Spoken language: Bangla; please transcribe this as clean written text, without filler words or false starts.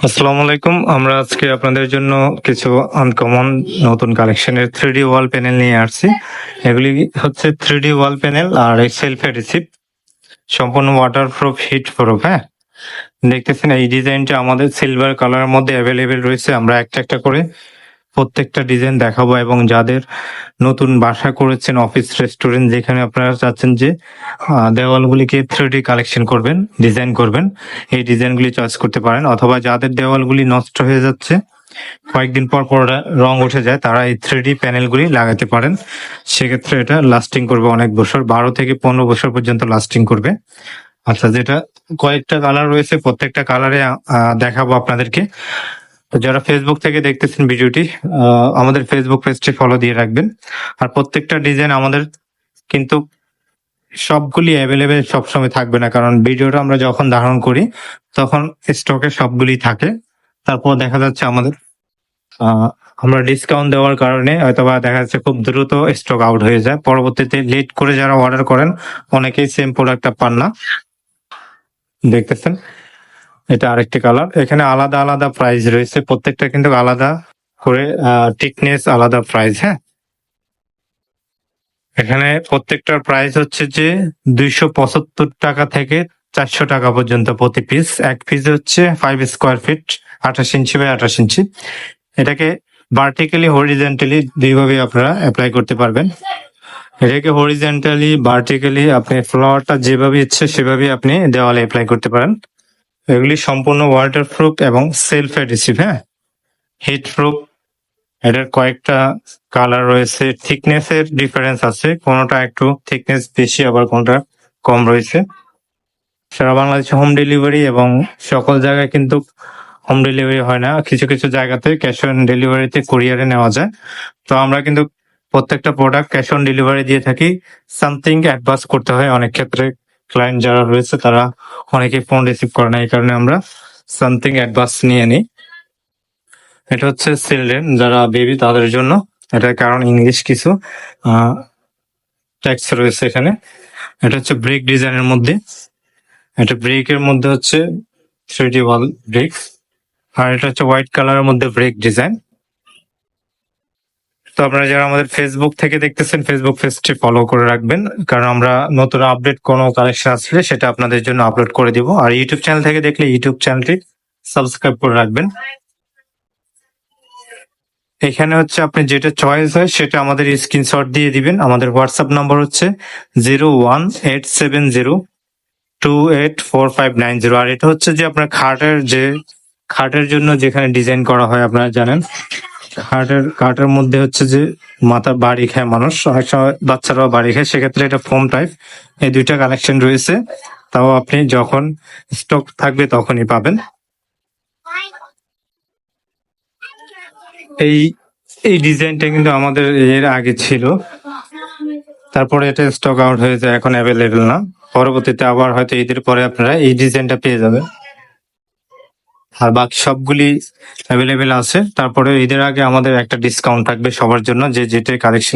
আসসালামু আলাইকুম। আমরা আজকে আপনাদের জন্য কিছু আনকমন নতুন কালেকশনের 3D ওয়াল প্যানেল নিয়ে আসছি। এগুলি হচ্ছে 3D ওয়াল প্যানেল আর সেলফ অ্যাডহেসিভ, সম্পূর্ণ ওয়াটারপ্রুফ, হিট প্রুফ। হ্যাঁ, দেখতেছেন এই ডিজাইনটা আমাদের সিলভার কালারের মধ্যে অ্যাভেলেবেল রয়েছে। আমরা একটা একটা করে প্রত্যেকটা ডিজাইন দেখাবো, এবং যাদের নতুন বাসা করেছেন, অফিস, রেস্টুরেন্ট, যেখানে আপনারা চাচ্ছেন যে দেওয়ালগুলিকে 3D কালেকশন করবেন, ডিজাইন করবেন, এই ডিজাইনগুলি চয়েস করতে পারেন। অথবা যাদের দেওয়ালগুলি নষ্ট হয়ে যাচ্ছে, কয়েকদিন পর পর রং উঠে যায়, তারা এই 3D প্যানেলগুলি লাগাতে পারেন। সেক্ষেত্রে এটা লাস্টিং করবে অনেক বছর, 12 থেকে 15 বছর পর্যন্ত লাস্টিং করবে। আচ্ছা, যেটা কয়েকটা কালার রয়েছে, প্রত্যেকটা কালারে দেখাবো আপনাদেরকে। তো যারা ফেসবুক থেকে দেখতেছেন ভিডিওটি, আমাদের ফেসবুক পেজটি ফলো দিয়ে রাখবেন। আর প্রত্যেকটা ডিজাইন আমাদের কিন্তু সবগুলি অ্যাভেলেবেল সবসময় থাকবে না, কারণ ভিডিওটা আমরা যখন ধারণ করি তখন স্টকে সবগুলি থাকে। তারপর দেখা যাচ্ছে আমাদের আমরা ডিসকাউন্ট দেওয়ার কারণে হয়তোবা দেখা যাচ্ছে খুব দ্রুত স্টক আউট হয়ে যায়। পরবর্তীতে লেট করে যারা অর্ডার করেন, অনেকেই সেম প্রোডাক্টটা পান না। দেখতেছেন, এটা আরেকটি কালার। এখানে আলাদা আলাদা প্রাইস রয়েছে, প্রত্যেকটা কিন্তু আলাদা করে থিকনেস, আলাদা প্রাইস। হ্যাঁ, এখানে প্রত্যেকটার প্রাইস হচ্ছে যে 275 টাকা থেকে 400 টাকা পর্যন্ত প্রতি পিস। এক পিস হচ্ছে 5 স্কোয়ার ফিট, 28 ইঞ্চি বাই 28 ইঞ্চি। এটাকে ভার্টিক্যালি, হরিজেন্টালি দুইভাবে আপনারা অ্যাপ্লাই করতে পারবেন। এটাকে হরিজেন্টালি, ভার্টিক্যালি, আপনি ফ্লোরটা যেভাবে ইচ্ছে সেভাবে আপনি দেওয়ালে অ্যাপ্লাই করতে পারেন। এগুলি সম্পূর্ণ ওয়াটারপ্রুফ এবং সেলফ অ্যাডহেসিভ। হ্যাঁ, হিট প্রুফ। এটার কয়েকটা কালার রয়েছে, থিকনেস এর ডিফারেন্স আছে, কোনোটা একটু থিকনেস বেশি, আবার কোনোটা কম রয়েছে। সারা বাংলাদেশে হোম ডেলিভারি, এবং সকল জায়গায় কিন্তু হোম ডেলিভারি হয় না, কিছু কিছু জায়গাতে ক্যাশ অন ডেলিভারিতে, কুরিয়ারে নেওয়া যায়। তো আমরা কিন্তু প্রত্যেকটা প্রোডাক্ট ক্যাশ অন ডেলিভারি দিয়ে থাকি। সামথিং অ্যাডভান্স করতে হয় অনেক ক্ষেত্রে, ক্লায়েন্ট যারা রয়েছে তারা অনেকে ফোন রিসিভ করে না, এই কারণে আমরা সামথিং অ্যাডভান্স নিয়ে নিই। এটা হচ্ছে চিলড্রেন, যারা বেবি, তাদের জন্য। এটার কারণ ইংলিশ কিছু ট্যাক্স রয়েছে এখানে। এটা হচ্ছে ব্রিক ডিজাইনের মধ্যে, এটা ব্রিকের মধ্যে হচ্ছে 3D ওয়াল ব্রিক্স। আর এটা হচ্ছে হোয়াইট কালারের মধ্যে ব্রিক ডিজাইন। তো আপনারা যারা আমাদের ফেসবুক থেকে দেখতেছেন, ফেসবুক পেজটি ফলো করে রাখবেন, কারণ আমরা নতুন আপডেট কোনো কালেকশন আসলে সেটা আপনাদের জন্য আপলোড করে দিব। আর ইউটিউব চ্যানেল থেকে দেখলে ইউটিউব চ্যানেলটি সাবস্ক্রাইব করে রাখবেন। এখানে হচ্ছে আপনি যেটা চয়েস হয় সেটা আমাদের স্ক্রিনশট দিয়ে দিবেন। আমাদের হোয়াটসঅ্যাপ নাম্বার হচ্ছে 01870284590। আর এটা হচ্ছে যে আপনার খাটের জন্য যেখানে ডিজাইন করা হয়, আপনারা জানেন খাটের মধ্যে হচ্ছে যে মাথা বাড়ি খায় মানুষ, অনেক সময় বাচ্চারাও বাড়ি খায়, সেক্ষেত্রে এটা ফোম টাইপ। এই দুইটা কালেকশন রয়েছে, তাও আপনি যখন স্টক থাকবে তখনই পাবেন। এই এই ডিজাইনটা কিন্তু আমাদের এর আগে ছিল, তারপরে এটা স্টক আউট হয়ে যায়, এখন অ্যাভেলেবেল না। পরবর্তীতে আবার হয়তো ঈদের পরে আপনারা এই ডিজাইনটা পেয়ে যাবেন। আর বাকি সবগুলি অ্যাভেলেবেল আছে। তারপরে ঈদের আগে আমাদের একটা ডিসকাউন্ট থাকবে সবার জন্য, যে যেটা কালেকশন